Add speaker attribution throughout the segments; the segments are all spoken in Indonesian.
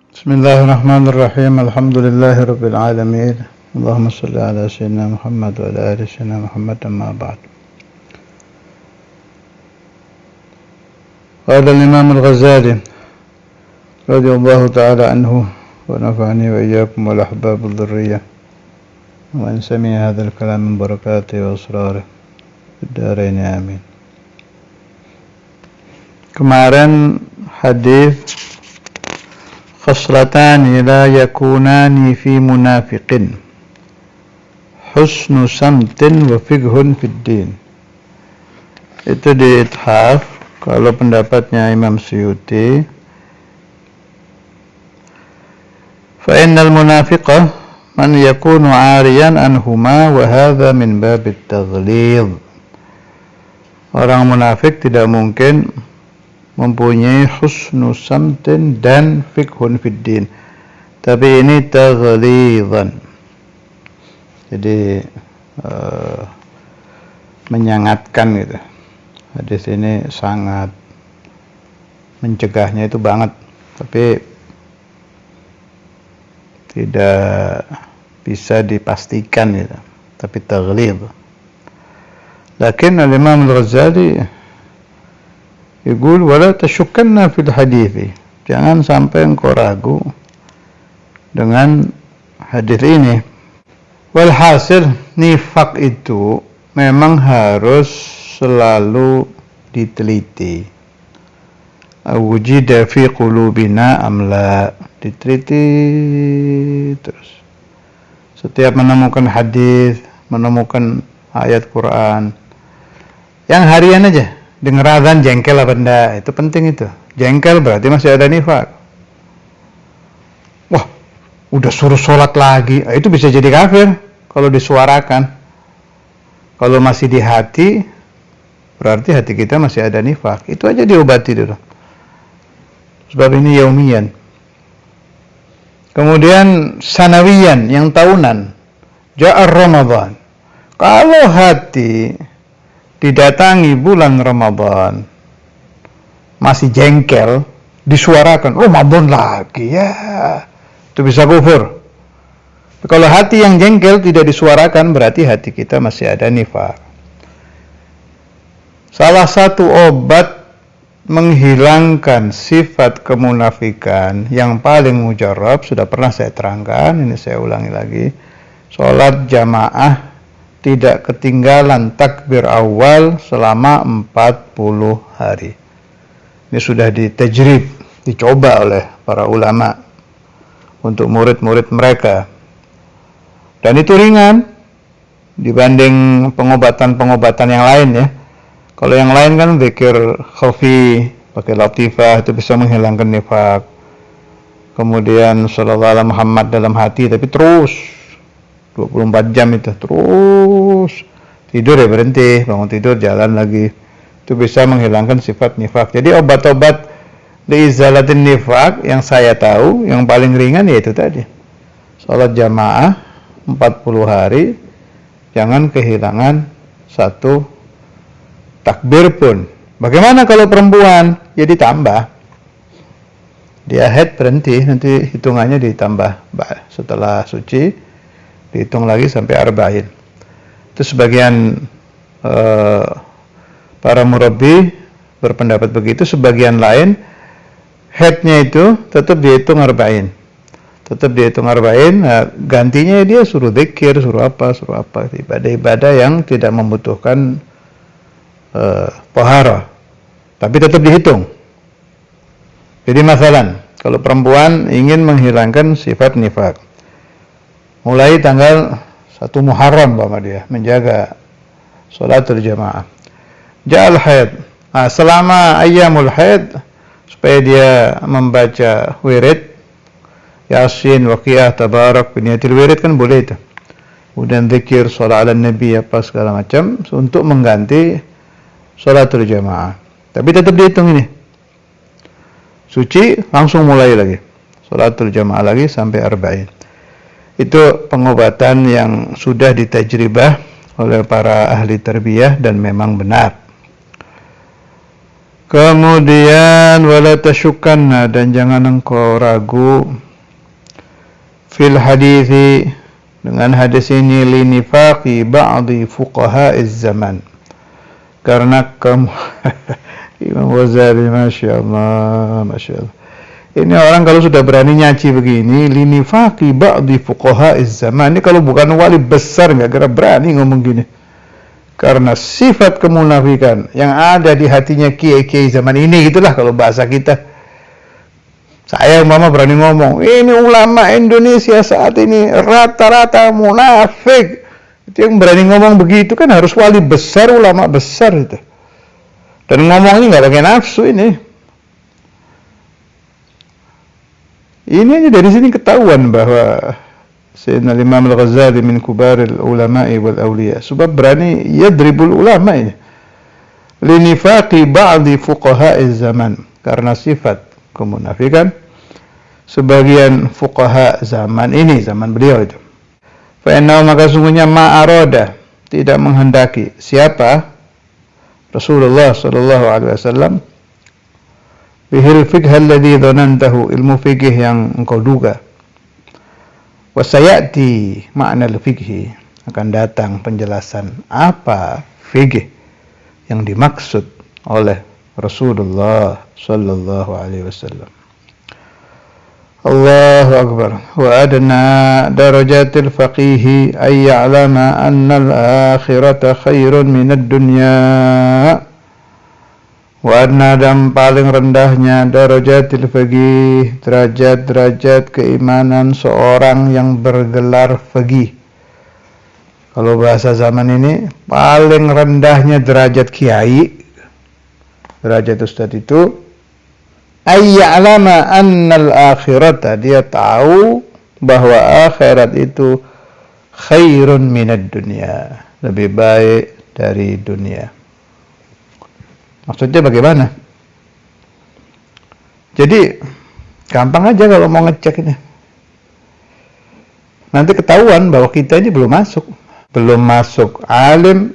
Speaker 1: Bismillahirrahmanirrahim. Alhamdulillahirabbil alamin. Allahumma shalli ala sayyidina Muhammad wa ala ali sayyidina Muhammad, amma ba'd. Qala al-Imam al-Ghazali radhiyallahu ta'ala anhu wa nafa'ani wa iyyakum wal ahbab adh-dhurriyyah wa an sami'a hadzal kalam min barakatihi wa asrarihi fid dharain amin. Kemarin hadis khaslatani la yakunani fi munafiqin husnu samtin wa fiqhun fid din. Itu di Ithaf. Kalau pendapatnya Imam Suyuti, fa innal munafiqa man yakunu 'ariyan anhuma wa hadha min babit taghlidh. Orang munafik tidak mungkin mempunyai husnu samtin dan fiqhun fid din, tapi ini taghlidhan, jadi menyangatkan gitu. Hadis ini sangat mencegahnya itu banget, tapi tidak bisa dipastikan gitu, tapi taghlidh. Lakin al-Imam al-Ghazali yaqul wala tashukkanna fil hadithi, jangan sampai engkau ragu dengan hadis ini. Walhasil nifak itu memang harus selalu diteliti. Wujida fi qulubina amla, diteliti terus. Setiap menemukan hadis, menemukan ayat Quran yang harian aja, dengar azan jengkel apa enggak, itu penting itu. Jengkel berarti masih ada nifak. Wah, udah suruh sholat lagi, itu bisa jadi kafir kalau disuarakan. Kalau masih di hati, berarti hati kita masih ada nifak. Itu aja diobati dulu. Sebab ini yaumiyan. Kemudian sanawiyan, yang tahunan. Ja'ar Ramadan. Kalau hati didatangi bulan Ramadan masih jengkel, disuarakan Ramadan lagi ya, itu bisa kufur. Kalau hati yang jengkel tidak disuarakan, berarti hati kita masih ada nifak. Salah satu obat menghilangkan sifat kemunafikan yang paling mujarab sudah pernah saya terangkan, ini saya ulangi lagi. Sholat jamaah tidak ketinggalan takbir awal selama 40 hari. Ini sudah ditajrib, dicoba oleh para ulama untuk murid-murid mereka. Dan itu ringan dibanding pengobatan-pengobatan yang lain ya. Kalau yang lain kan zikir khafi, pakai latifah, itu bisa menghilangkan nifak. Kemudian sallallahu alaihi Muhammad dalam hati, tapi terus 24 jam itu terus. Tidur ya berhenti, bangun tidur jalan lagi. Itu bisa menghilangkan sifat nifak. Jadi obat-obat liizalatin nifak yang saya tahu, yang paling ringan yaitu tadi. Salat jamaah 40 hari, jangan kehilangan satu takbir pun. Bagaimana kalau perempuan? Ya ditambah. Dia head berhenti, nanti hitungannya ditambah. Setelah suci, dihitung lagi sampai arba'in. Itu sebagian para murabbi berpendapat begitu. Sebagian lain, headnya itu tetap dihitung arba'in. Tetap dihitung arba'in, gantinya dia suruh dzikir, suruh apa. Ibadah-ibadah yang tidak membutuhkan tahara, tapi tetap dihitung. Jadi masalah, kalau perempuan ingin menghilangkan sifat nifak, mulai tanggal 1 Muharram dia menjaga sholatul jamaah. Ja'al haid, selama ayyamul haid, supaya dia membaca wirid Yasin, Waqiah, Tabarak, biniyatil wirid kan boleh itu. Kemudian zikir, sholat ala nabi, apa segala macam, untuk mengganti sholatul jamaah. Tapi tetap dihitung ini. Suci, langsung mulai lagi. Sholatul jamaah lagi sampai arba'in. Itu pengobatan yang sudah ditajribah oleh para ahli tarbiyah dan memang benar. Kemudian wala tasyukkanna, dan jangan engkau ragu fil hadithi, dengan hadis ini, linifaqi ba'di fuqaha'iz zaman, karena kamu Imam Ghazali, Masya Allah. Ini orang kalau sudah berani nyaci begini, linifaqi ba'di fuqaha'iz zaman, ini kalau bukan wali besar nggak kira berani ngomong gini. Karena sifat kemunafikan yang ada di hatinya kiai-kiai zaman ini, gitulah kalau bahasa kita. Saya umpama berani ngomong, ini ulama Indonesia saat ini rata-rata munafik. Itu yang berani ngomong begitu kan harus wali besar, ulama besar itu. Dan ngomongnya nggak pakai nafsu ini. Ini aja dari sini ketahuan bahwa Sayyidina Imam Al-Ghazali min kubaril ulama'i wal awliya. Sebab berani yadribul ulama ini. Linifaqi ba'di fuqaha'iz zaman. Karena sifat kemunafikan sebagian fuqaha zaman ini, zaman beliau itu. Fa'innahu, maka sungguhnya ma'aroda, tidak menghendaki. Siapa? Rasulullah sallallahu alaihi wasallam. Bihil fiqh alladhi dhanantahu, ilmu fikih yang engkau duga. Wasayati makna al-fiqhi, akan datang penjelasan apa fikih yang dimaksud oleh Rasulullah sallallahu alaihi wasallam. Allahu akbar. Wa adna darajatil faqih ay ya'lama anna al-akhirata khairun minad dunya. Wa adna, dan paling rendahnya, darajatil faqih, derajat-derajat keimanan seorang yang bergelar faqih. Kalau bahasa zaman ini, paling rendahnya derajat kiai, derajat ustadz itu, ayya'lama annal akhirata, dia tahu bahwa akhirat itu khairun minad dunya, lebih baik dari dunia. Maksudnya bagaimana? Jadi gampang aja kalau mau ngecek ini. Nanti ketahuan bahwa kita ini belum masuk alim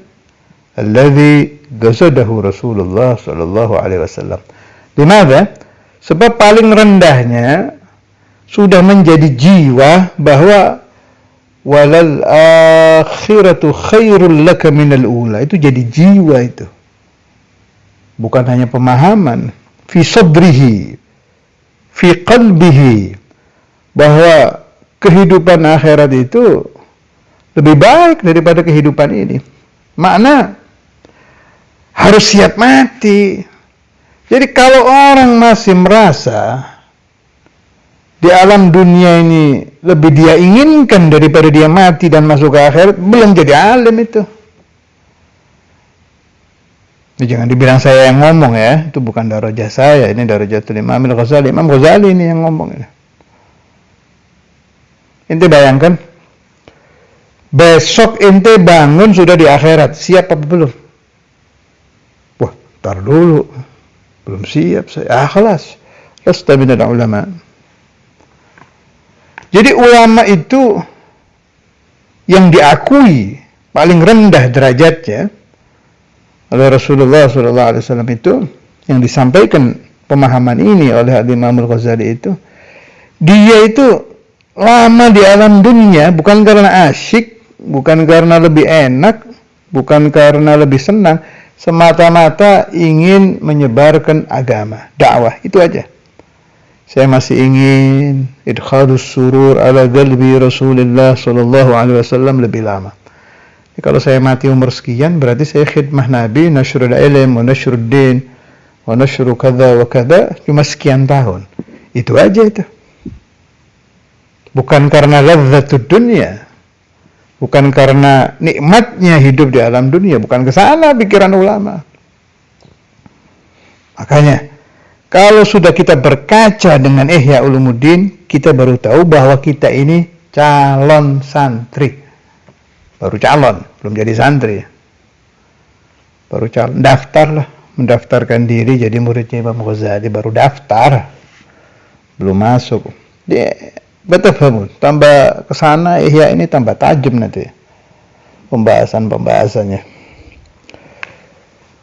Speaker 1: alladzi qasadahu Rasulullah sallallahu alaihi wasallam. Dimana? Sebab paling rendahnya sudah menjadi jiwa bahwa walal akhiratu khairul laka minal ula. Itu jadi jiwa itu. Bukan hanya pemahaman, fi sadrihi, fi qalbihi, bahwa kehidupan akhirat itu lebih baik daripada kehidupan ini. Makna harus siap mati. Jadi kalau orang masih merasa di alam dunia ini lebih dia inginkan daripada dia mati dan masuk ke akhirat, belum jadi alim itu. Ini jangan dibilang saya yang ngomong ya, itu bukan darajah saya, ini darajatul Imam Al-Ghazali. Imam Ghazali ini yang ngomong ini. Ente bayangkan, besok ente bangun sudah di akhirat, siap apa belum? Wah, tar dulu, belum siap saya. Khalas, lasta minal ulama. Jadi ulama itu yang diakui paling rendah derajatnya oleh Rasulullah SAW itu, yang disampaikan pemahaman ini oleh Imam Al-Ghazali itu, dia itu lama di alam dunia bukan karena asyik, bukan karena lebih enak, bukan karena lebih senang, semata-mata ingin menyebarkan agama, dakwah, itu aja. Saya masih ingin idkhalus surur ala qalbi Rasulullah SAW lebih lama. Kalau saya mati umur sekian, berarti saya khidmah Nabi, nashrul ilm, wa nashrul din, wa nashru kadha wa kadha, cuma sekian tahun. Itu aja itu. Bukan karena lazzatud dunia, bukan karena nikmatnya hidup di alam dunia, bukan ke sana pikiran ulama. Makanya, kalau sudah kita berkaca dengan Ihya Ulumuddin, kita baru tahu bahwa kita ini calon santri. Baru calon, belum jadi santri. Baru calon, daftar lah, mendaftarkan diri jadi muridnya Imam Ghazali, baru daftar, belum masuk. Dia betul, tambah kesana Ihya ini tambah tajam nanti pembahasannya.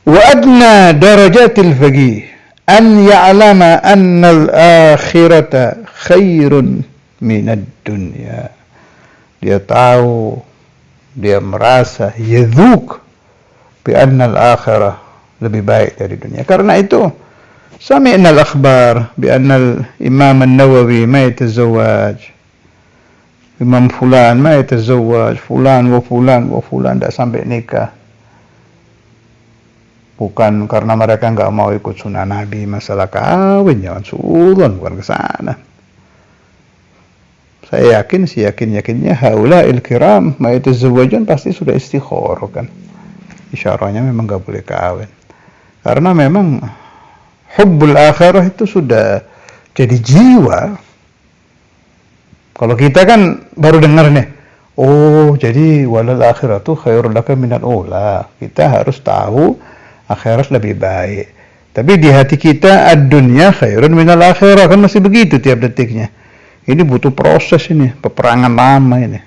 Speaker 1: Wa adna darajatil faqih, an ya'lama annal akhirata khairun minad dunya. Dia tahu, dia merasa yadhuk bi annal akhirah lebih baik dari dunia. Karena itu sami'na al-akhbar bi annal Imam An-Nawawi ma yatazawwaj, Imam fulan ma yatazawwaj, fulan wa fulan wa fulan, tidak sampai nikah. Bukan karena mereka enggak mau ikut sunnah Nabi masalah kawin, jangan suudon, bukan ke sana. Saya yakin, yakinnya haula'il kiram ma yatazawwajun pasti sudah istikharah kan. Isyarahnya memang enggak boleh kawin. Karena memang hubbul akhirah itu sudah jadi jiwa. Kalau kita kan baru dengar nih, oh jadi walal akhiratu khairul laka minal ula. Kita harus tahu akhirat lebih baik. Tapi di hati kita ad-dunya khairun minal akhirah, kan masih begitu tiap detiknya. Ini butuh proses ini, peperangan lama ini.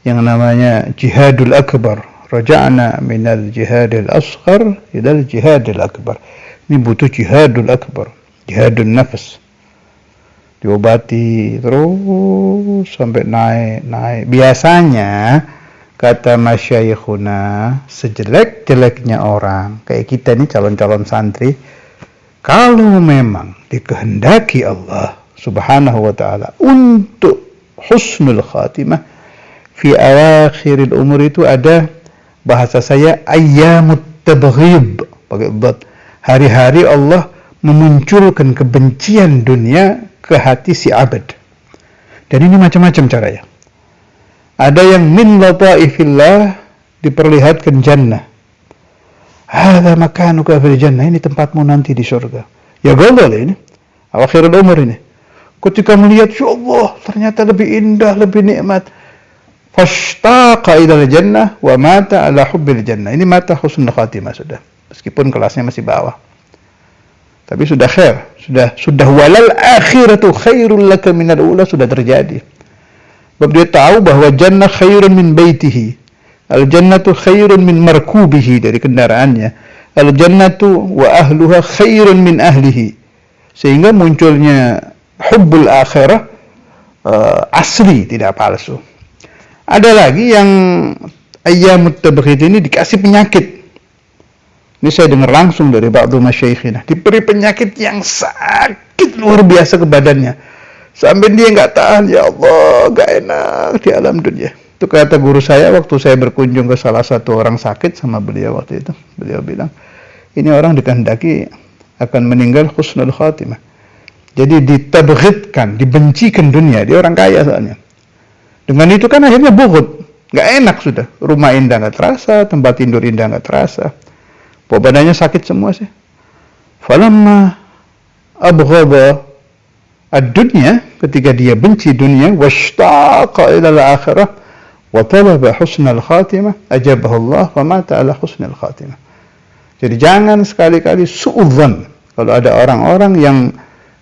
Speaker 1: Yang namanya jihadul akbar. Raja'na minal jihadil asghar ilal jihadil akbar. Ini butuh jihadul akbar, jihadul nafas. Diobati terus sampai naik. Biasanya kata masyayikhuna, sejelek-jeleknya orang kayak kita nih calon-calon santri, kalau memang dikehendaki Allah Subhanahu wa ta'ala untuk husnul khatimah fi awakhiril umur, itu ada bahasa saya ayyamut tabghib, pakai dot. Hari-hari Allah memunculkan kebencian dunia ke hati si abad. Dan ini macam-macam caranya. Ada yang min lataifillah, diperlihatkan jannah. Hadza makanuka fil jannah, ini tempatmu nanti di surga. Ya gagal ini. Awakhirul umur ini. Ketika melihat, ya Allah, ternyata lebih indah, lebih nikmat. Fashtaqa ilal jannah wa mata ala hubbil jannah. Ini mata husnul khatimah sudah. Meskipun kelasnya masih bawah. Tapi sudah khair, sudah walal akhiratu khairul laka minal ula, sudah terjadi. Sebab dia tahu bahwa jannah khairun min baitihi. Al jannatu khairun min markubihi, dari kendaraannya. Al jannatu wa ahluha khairun min ahlihi. Sehingga munculnya hubbul akhirah asli, tidak palsu. Ada lagi yang ayyamut tabghid ini dikasih penyakit. Ini saya dengar langsung dari ba'du masyayikhina. Diberi penyakit yang sakit luar biasa ke badannya. Sampai dia nggak tahan, ya Allah, nggak enak di alam dunia. Itu kata guru saya waktu saya berkunjung ke salah satu orang sakit sama beliau waktu itu. Beliau bilang, ini orang dikehendaki akan meninggal husnul khatimah. Jadi ditabghidkan, dibencikan dunia. Dia orang kaya soalnya. Dengan itu kan akhirnya bughd, nggak enak sudah. Rumah indah nggak terasa, tempat tidur indah nggak terasa. Badannya sakit semua sih. Falamma abghadha ad-dunya, ketika dia benci dunia, washtaqa ila al-akhirah wa talaba husnal khatimah, ajabahu Allah wa mata ala husnil khatimah. Jadi jangan sekali-kali suudzon kalau ada orang-orang yang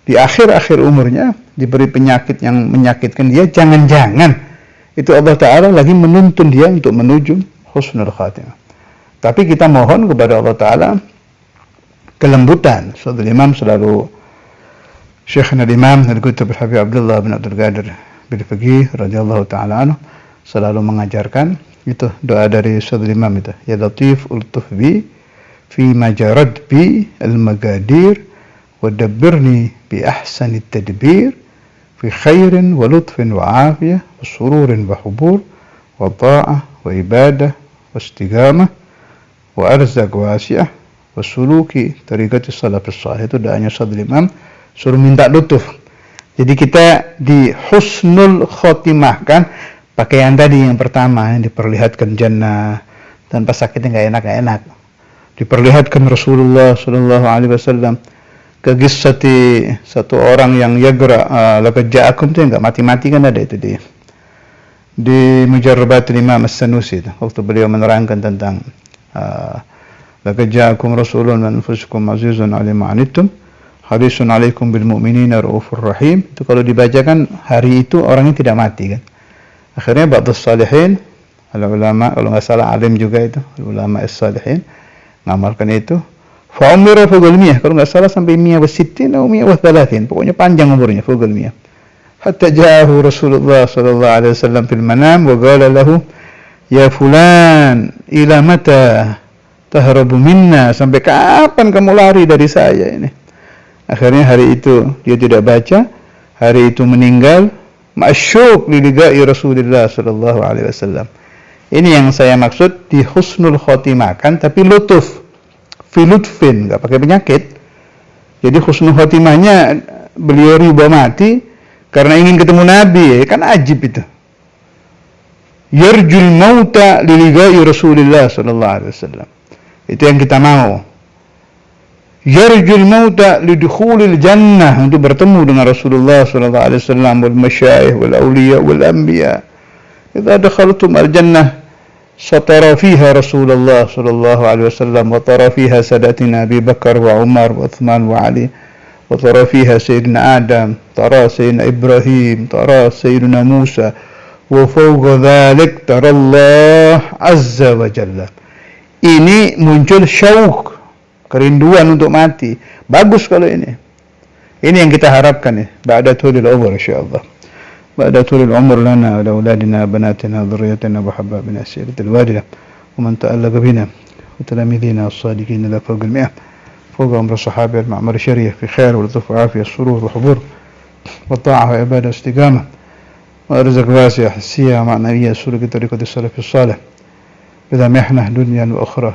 Speaker 1: di akhir-akhir umurnya diberi penyakit yang menyakitkan dia, jangan-jangan itu Allah Ta'ala lagi menuntun dia untuk menuju husnul khatimah. Tapi kita mohon kepada Allah Ta'ala kelembutan. Saudara Imam selalu, Syekhna Imam Al-Qutb Habib Abdullah bin Abdul Qadir bin Faqih radhiyallahu ta'ala anhu selalu mengajarkan itu doa dari Saudara Imam itu, ya Latif ultuf bi fi majarad bi al-magadir wa dabbirni bi ahsani tadbir fi khairin wa lutfin wa afiyah wa sururin wa hubur wa ta'ah wa ibadah wa istiqamah wa arzaq wasi'ah wa suluki tariqati salafus salih. Itu doanya Saudara Imam, suruh minta lutuf. Jadi kita di husnul khotimah kan pakai yang tadi, yang pertama yang diperlihatkan jannah, tanpa sakitnya nggak enak. Diperlihatkan Rasulullah sallallahu alaihi wasallam ke kisati satu orang yang yagra laqad ja'akum, itu enggak mati-mati kan, ada itu di Mujarrabatul Imam As-Sanusi waktu beliau menerangkan tentang laqad ja'akum rasulun min anfusikum azizun 'alaihi ma 'anittum harisun 'alaikum bil mu'minina raufur rahim. Itu kalau dibacakan hari itu orangnya tidak mati kan. Akhirnya ba'dus salihin, ulama kalau enggak salah alim juga itu, ulama as-salihin ngamalkan itu, Fa umira fawqal miyah, kalau nggak salah sampai 160 atau 130, pokoknya panjang umurnya fawqal miyah. Hatta ja'ahu Rasulullah sallallahu alaihi wasallam fil manam wa qala lahu ya fulan ila mata tahrabu minna, sampai kapan kamu lari dari saya ini. Akhirnya hari itu dia tidak baca, hari itu meninggal ma'syuq li liqa'i Rasulullah sallallahu alaihi wasallam. Ini yang saya maksud di husnul khotimah kan, tapi lutuf fi lutfin, enggak pakai penyakit. Jadi husnul khotimahnya beliau riba mati karena ingin ketemu Nabi, kan ajib itu. Yarjul mauta li liqa'i Rasulullah sallallahu alaihi wasallam. Itu yang kita mau. Yarjul mauta lidukhulil jannah, untuk bertemu dengan Rasulullah sallallahu alaihi wasallam wal masyayikh wal awliya wal anbiya. Idza dakhaltum al jannah satara fiha Rasulullah sallallahu alaihi wasallam wa tara fiha sadatina Abi Bakar wa Umar wa Uthman wa Ali wa tara fiha sayyidina Adam, tara sayyidina Ibrahim, tara sayyidina Musa wa fawqa dhalik tara Allah azza wa jalla. Ini muncul syauq, kerinduan untuk mati. Bagus kalau ini. Ini yang kita harapkan ya. Ba'da tulil umur insyaallah. Ba'da tulil umur lana wa auladina banatina dhurriyyatina wa hababina siratil wadilah. Wa man ta'allaqa bina wa talamidina as-sadiqina la fawqa al-mi'ah. Fawqa umr as-sahabah al-ma'mar syariyah fi khair wa lutuf wa afiyah surur wa hubur wa ta'ah wa ibadah istiqamah wa rizq wasi'ah siyah ma'nawiyah suluk tariqat as-salaf as-salih. إذا محنة دنيا وأخرى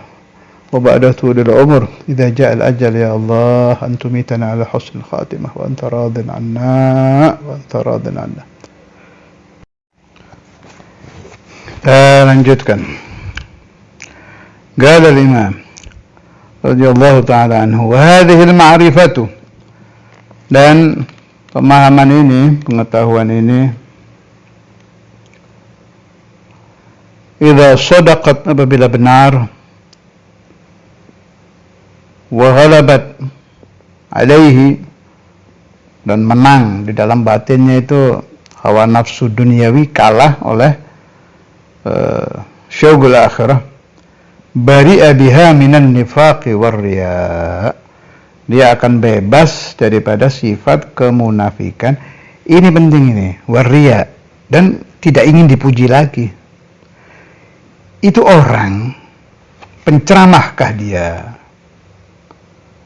Speaker 1: وبعد طول العمر إذا جاء الأجل يا الله أن تميتنا على حسن الخاتمة وأنت راض عنا. lanjutkan. قال الإمام رضي الله تعالى عنه وهذه المعرفة, dan pemahaman ini, pengetahuan ini, idza sadaqat, apabila benar, wa ghalabat alaihi, dan menang di dalam batinnya itu hawa nafsu duniawi, kalah oleh syauqul akhirah, bari'a biha minan nifaqi war riya, dia akan bebas daripada sifat kemunafikan. Ini penting ini, war riya, dan tidak ingin dipuji lagi. Itu orang penceramahkah dia,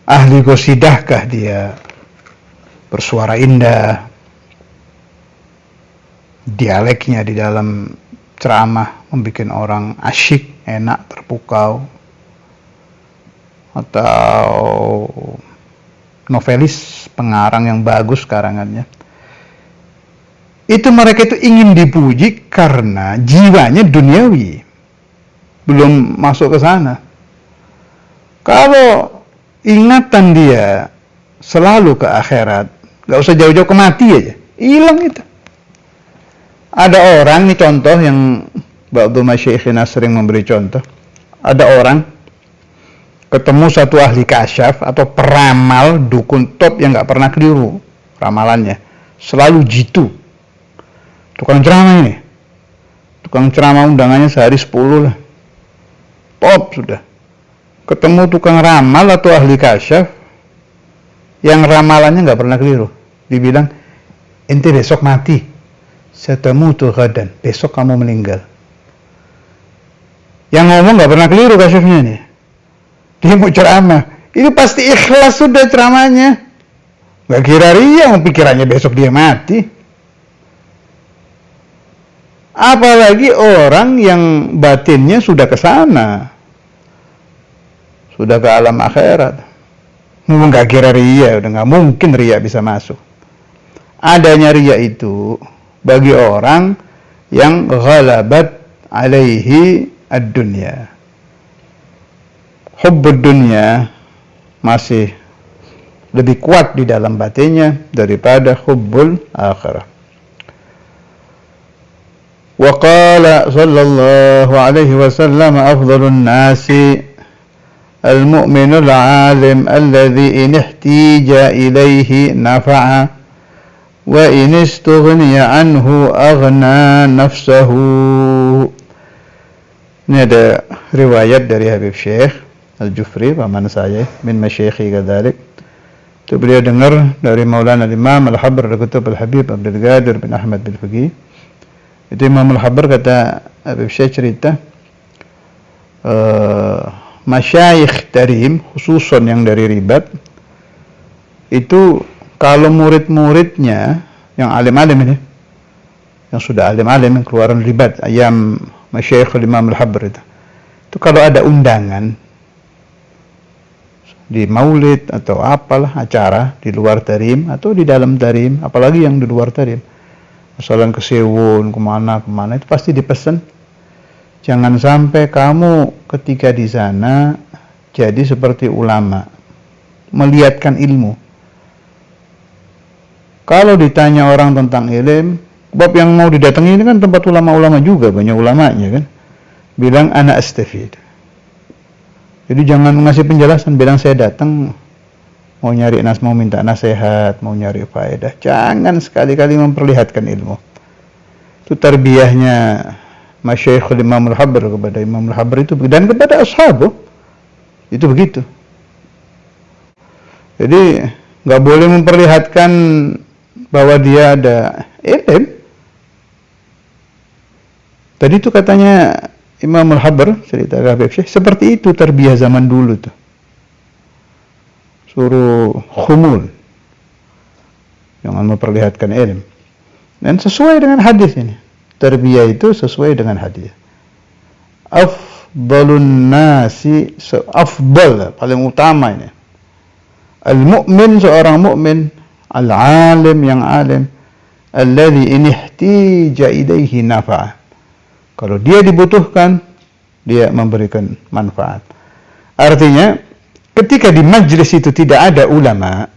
Speaker 1: ahli qosidahkah dia, bersuara indah, dialeknya di dalam ceramah membuat orang asyik, enak, terpukau, atau novelis, pengarang yang bagus karangannya. Itu mereka itu ingin dipuji karena jiwanya duniawi, belum masuk ke sana. Kalau ingatan dia selalu ke akhirat, gak usah jauh-jauh ke mati aja, hilang itu. Ada orang, ini contoh yang ba'du masyayikhina sering memberi contoh. Ada orang ketemu satu ahli kasyaf atau peramal, dukun top yang gak pernah keliru ramalannya, selalu jitu. Tukang ceramah ini, tukang ceramah undangannya sehari 10 lah, top sudah. Ketemu tukang ramal atau ahli kasyaf yang ramalannya nggak pernah keliru, dibilang ente besok mati, satamutu ghadan, besok kamu meninggal. Yang ngomong nggak pernah keliru kasyafnya nih, dia mau ceramah, ini pasti ikhlas sudah ceramahnya, nggak kira ria, pikirannya besok dia mati. Apalagi orang yang batinnya sudah ke sana, sudah ke alam akhirat, nggak kira ria, udah nggak mungkin ria bisa masuk. Adanya ria itu bagi orang yang ghalabat alaihi ad-dunya, hubbud dunya masih lebih kuat di dalam batinnya daripada hubbul akhirah. Wa qala sallallahu alaihi wasallam afdhalun nasi al-mu'minul 'alim alladhi in ihtija ilayhi nafa'a wa in istughniya anhu aghna nafsahu. Ini ada riwayat dari Habib Syekh, Al-Jufri, paman saya, min masyayikhi kadzalik. Itu beliau dengar dari Maulana Imam Al-Habr Al-Kutub Al-Habib Abdul Qadir bin Ahmad bin Faqih. Itu Imam Al-Habr kata Habib Syekh cerita, masyayikh tarim, khususon yang dari Ribat, itu kalau murid-muridnya yang alim-alim ini, yang sudah alim-alim, yang keluaran Ribat, ayam masyayikh Imam Al-Habr itu kalau ada undangan di maulid atau apalah acara di luar tarim atau di dalam tarim, apalagi yang di luar tarim, misalnya ke Sewon, kemana itu pasti dipesan, jangan sampai kamu ketika di sana jadi seperti ulama, melihatkan ilmu. Kalau ditanya orang tentang ilmu, bab yang mau didatangi ini kan tempat ulama-ulama juga, banyak ulamanya kan, bilang ana astafid. Jadi jangan ngasih penjelasan, bilang saya datang mau minta nasihat, mau nyari faedah. Jangan sekali-kali memperlihatkan ilmu. Itu tarbiyahnya Masyayikh Imam Al-Habr kepada Imam Al-Habr itu, dan kepada ashabu itu begitu. Jadi nggak boleh memperlihatkan bahwa dia ada ilmu. Tadi itu katanya Imam Al-Habr, cerita Habib Syekh, seperti itu tarbiyah zaman dulu tuh. Suruh khumul, jangan memperlihatkan ilmu. Dan sesuai dengan hadis ini, tarbiyah itu sesuai dengan hadis. Afdalun nasi, afdal, paling utama ini. Al-mu'min, seorang mu'min, al-alim, yang alim, alladhi in ihtija ilaihi nafa'ah. Kalau dia dibutuhkan, dia memberikan manfaat. Artinya, ketika di majlis itu tidak ada ulama,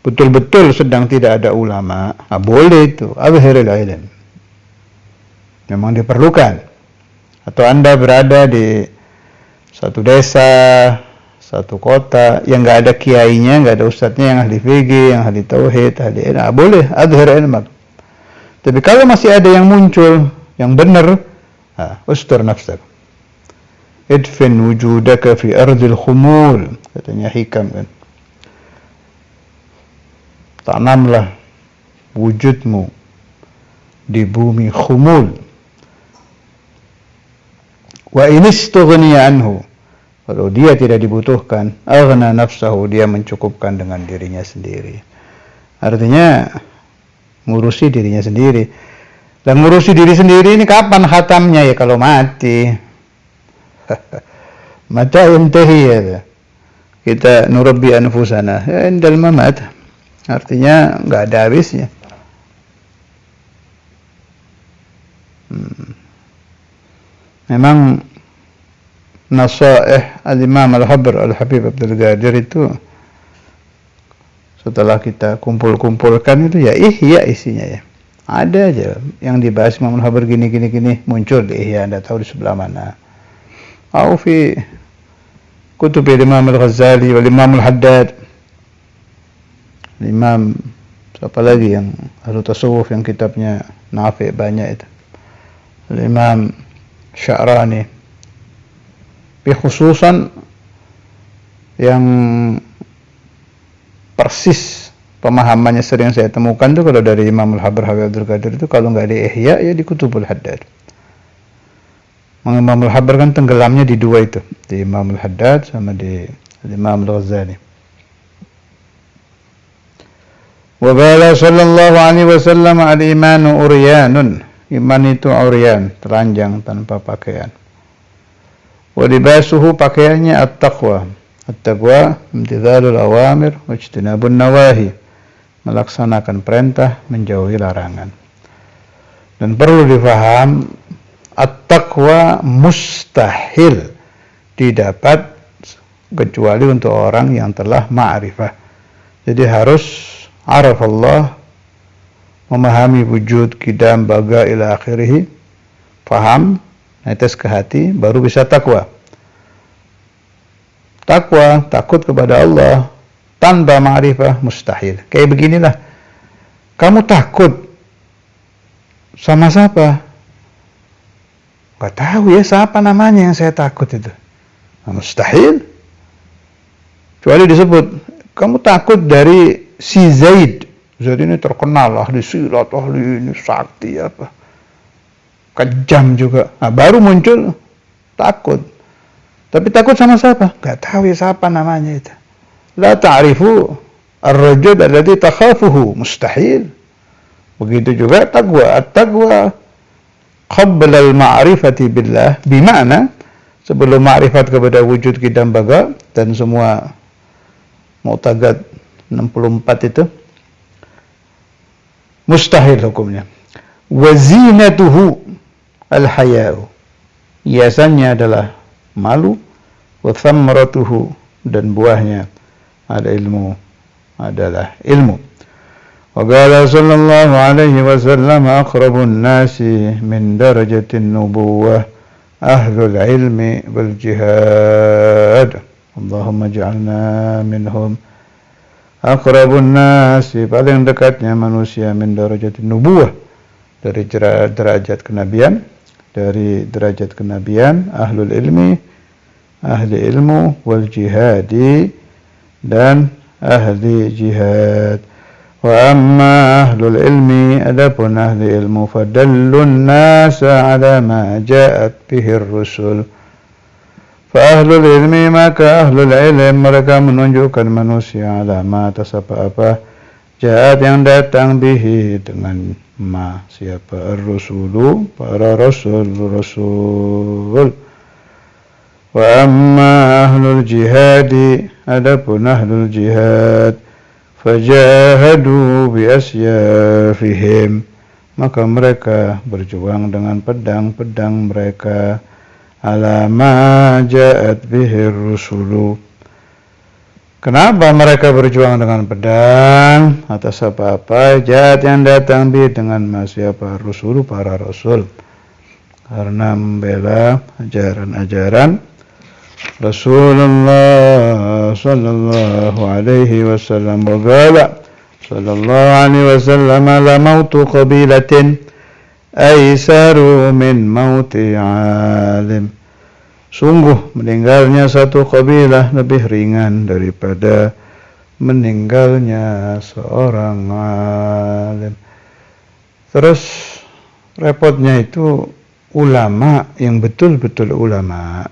Speaker 1: betul-betul sedang tidak ada ulama, boleh itu, azhiril ilm. Memang diperlukan. Atau Anda berada di satu desa, satu kota, yang nggak ada kiainya, nggak ada ustadznya yang ahli fikih, yang ahli tauhid, ahli ilmu, boleh, azhiril ilm. Tapi kalau masih ada yang muncul, yang benar, ustur nafsak, idfin wujudaka fi ardil khumul, katanya hikam kan, tanamlah wujudmu di bumi khumul. Wa inistughniya anhu, kalau dia tidak dibutuhkan, aghna nafsahu, dia mencukupkan dengan dirinya sendiri. Artinya ngurusi dirinya sendiri. Dan ngurusi diri sendiri ini kapan khatamnya? Ya kalau mati. Mata intahi ya. Kita nurabbi anfusana indal mamat. Artinya enggak ada habisnya. Memang nasaih al-Imam Al-Habr Al-Habib Abdul Qadir itu setelah kita kumpul-kumpulkan itu ya ihya isinya ya. Ada aja yang dibahas Imam Al-Habr gini muncul di Ihya, Anda tahu di sebelah mana. Au fi kutub Imam Al-Ghazali wal Imam Al-Haddad. Imam siapa lagi yang ahli tasawuf yang kitabnya nafi banyak itu. Imam Sya'rani. Khususan yang persis pemahamannya sering saya temukan tuh kalau dari Imam Al-Habr Habib Abdul Qadir itu, kalau nggak di Ihya ya di Kutubul Haddad. Imam Al-Habr kan tenggelamnya di dua itu, di Imam Al-Haddad sama di Imam Al-Ghazali. Wa qala sallallahu alaihi wasallam al-imanu uryanun, iman itu uryan, telanjang tanpa pakaian. Wa libasuhu, pakaiannya at-taqwa. At-taqwa imtithalul awamir wa ijtinabun nawahi, melaksanakan perintah, menjauhi larangan. Dan perlu difaham, at-taqwa mustahil didapat kecuali untuk orang yang telah ma'rifah. Jadi harus arafallah, memahami wujud, qidam, baga, ila akhirih, paham, netes ke hati, baru bisa takwa. Takwa, takut kepada Allah, tanpa ma'rifah mustahil. Kayak beginilah, kamu takut sama siapa? Gak tahu ya siapa namanya yang saya takut itu. Mustahil. Kecuali disebut, kamu takut dari si Zaid. Zaid ini terkenal ahli silat, ahli ini sakti apa. Kejam juga. Nah, baru muncul takut. Tapi takut sama siapa? Gak tahu ya siapa namanya itu. La ta'rifu ar-rajul alladhi takhafuhu. Mustahil. Begitu juga taqwa. At-taqwa qabla al-ma'rifati billah. Bimana sebelum ma'rifat kepada wujud qidam baqa dan semua mu'taqad 64 itu mustahil hukumnya. Wa zinatuhu al-haya'u. Hiasannya adalah malu. Wa thamratuhu, dan buahnya ada ilmu, adalah ilmu. Wa qala sallallahu alaihi wasallam aqrabun nasi min darajatin nubuwah ahlul ilmi wal jihad. Allahumma ja'alna minhum. Aqrabun nasi, paling dekatnya manusia, min darajatin nubuwah, dari derajat kenabian, dari derajat kenabian, ahlul ilmi, ahli ilmu, wal jihadi, dan ahli jihad. Wa amma ahlul ilmi, adapun ahli ilmu, fadallun nasa ala ma ja'at bihi rusul. Fa ahlul ilmi, maka ahlul ilm mereka menunjukkan manusia ala ma, atas apa-apa, ja'at yang datang bihi dengan ma, siapa, ar-rusulu, para rasul. Wa amma ahlul jihadi, adapun ahlul jihad, fajahadu bi asyafihim, maka mereka berjuang dengan pedang-pedang mereka, ala ma ja'at bihi rusulu. Kenapa mereka berjuang dengan pedang? Atas apa-apa ja'at yang datang bi, dengan ma, siapa, rusulu, para rasul, karena membela ajaran-ajaran Rasulullah sallallahu alaihi wasallam. Berkata sallallahu alaihi wasallam, la mautu qabilatin aisaru min mauti alim. Sungguh meninggalnya satu kabilah lebih ringan daripada meninggalnya seorang alim. Terus repotnya itu ulama yang betul-betul ulama,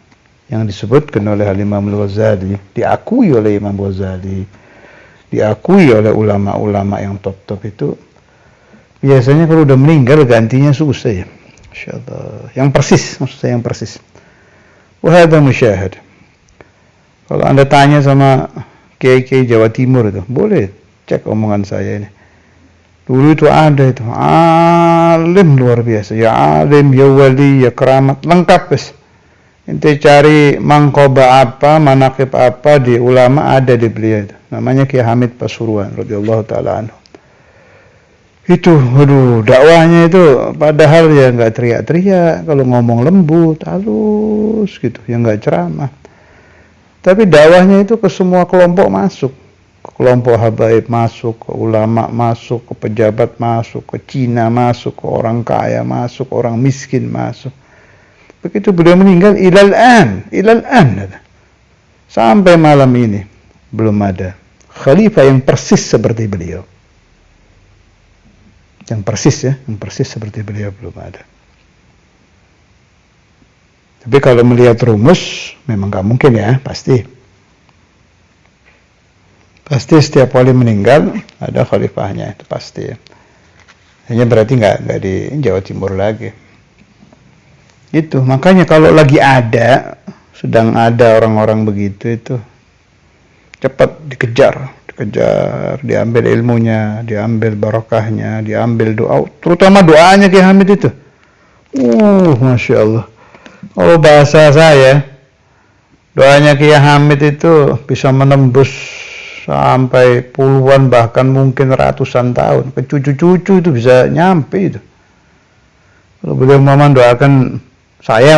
Speaker 1: yang disebutkan oleh Imam Al-Ghazali, diakui oleh Imam Ghazali, diakui oleh ulama-ulama yang top-top itu, biasanya kalau udah meninggal gantinya susah ya. Insyaallah. Yang persis, maksud saya yang persis. Wahada musyahad. Kalau Anda tanya sama kiai-kiai Jawa Timur itu, boleh cek omongan saya ini. Dulu itu ada itu alim luar biasa, ya alim, ya wali, ya keramat, lengkap guys. Ente cari mangkoba apa, manaqib apa di ulama, ada di beliau itu. Namanya Kiai Hamid Pasuruan radhiyallahu taala anhu. Itu, aduh, dakwahnya itu padahal ya nggak teriak-teriak, kalau ngomong lembut, halus gitu, ya nggak ceramah. Tapi dakwahnya itu ke semua kelompok masuk. Ke kelompok habaib masuk, ke ulama masuk, ke pejabat masuk, ke Cina masuk, ke orang kaya masuk, orang miskin masuk. Begitu beliau meninggal, ilal an, sampai malam ini belum ada khalifah yang persis seperti beliau. Yang persis ya, yang persis seperti beliau belum ada. Tapi kalau melihat rumus, memang nggak mungkin ya, pasti. Pasti setiap wali meninggal ada khalifahnya, itu pasti. Hanya berarti nggak di Jawa Timur lagi. Itu makanya kalau lagi ada, sedang ada orang-orang begitu itu cepat dikejar, diambil ilmunya, diambil barokahnya, diambil doa, terutama doanya Kiai Hamid itu. Masya Allah. Kalau bahasa saya, doanya Kiai Hamid itu bisa menembus sampai puluhan bahkan mungkin ratusan tahun, ke cucu-cucu itu bisa nyampe itu. Kalau beliau doakan saya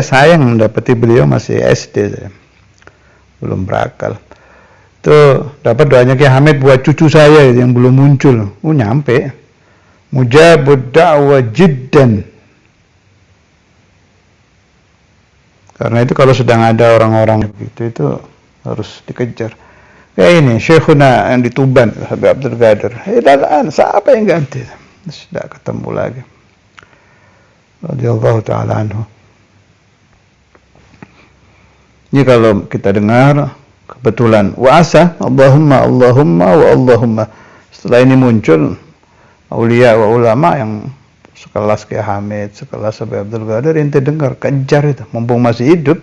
Speaker 1: sayang mendapati beliau masih SD saya. Belum berakal. Tuh, dapat doanya Kiai Hamid buat cucu saya yang belum muncul. Nyampe. Mujabud da'wa jiddan. Karena itu kalau sedang ada orang-orang begitu itu harus dikejar. Kayak ini Syekhuna yang di Tuban, Habib Abdul Qadir. Dan siapa yang ganti? Sudah ketemu lagi. Radhiyallahu taala anhu. Ini kalau kita dengar kebetulan wa'asa Allahumma wa Allahumma, setelah ini muncul aulia wa ulama yang sekelas Kiai Hamid, sekelas Habib Abdul Qadir, ente dengar, kejar itu mumpung masih hidup.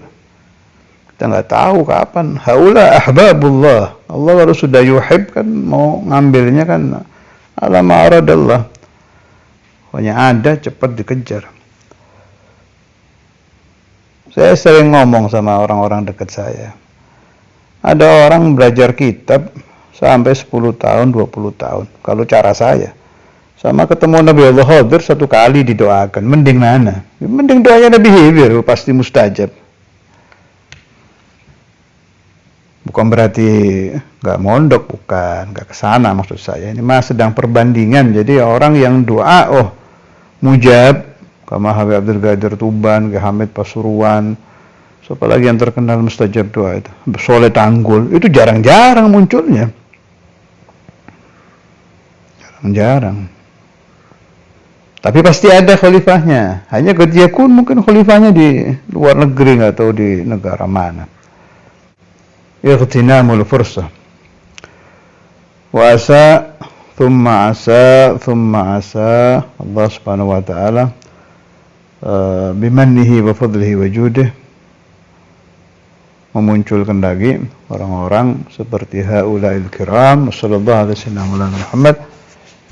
Speaker 1: Kita nggak tahu kapan. Haula ahbabullah, Allah baru sudah yuhib kan, mau ngambilnya kan ala ma'aradallah. Pokoknya ada, cepat dikejar. Saya sering ngomong sama orang-orang dekat saya. Ada orang belajar kitab sampai 10 tahun, 20 tahun. Kalau cara saya. Sama ketemu Nabi Allah Khadir 1 kali didoakan. Mending mana? Mending doanya Nabi Khidir, pasti mustajab. Bukan berarti nggak mondok, bukan. Nggak kesana maksud saya. Ini mah sedang perbandingan. Jadi orang yang doa, oh mujab. Kama Habib Abdul Qadir Tuban, Kiai Hamid Pasuruan, siapa lagi yang terkenal mustajab doa itu, Soleh Tanggul, itu jarang-jarang munculnya, jarang-jarang. Tapi pasti ada khalifahnya, hanya Qadiyakun mungkin khalifahnya di luar negeri, nggak tahu di negara mana. Ightinamul fursah. Wa asa, thumma asa, thumma asa, Allah subhanahu wa ta'ala bimannihi wa fadlihi wa judih memunculkan lagi orang-orang seperti haula'il kiram. Wassallallahu ala sayyidina Muhammad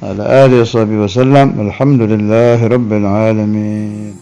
Speaker 1: ala alihi wa sahbihi wasallam. Alhamdulillahi rabbil alamin.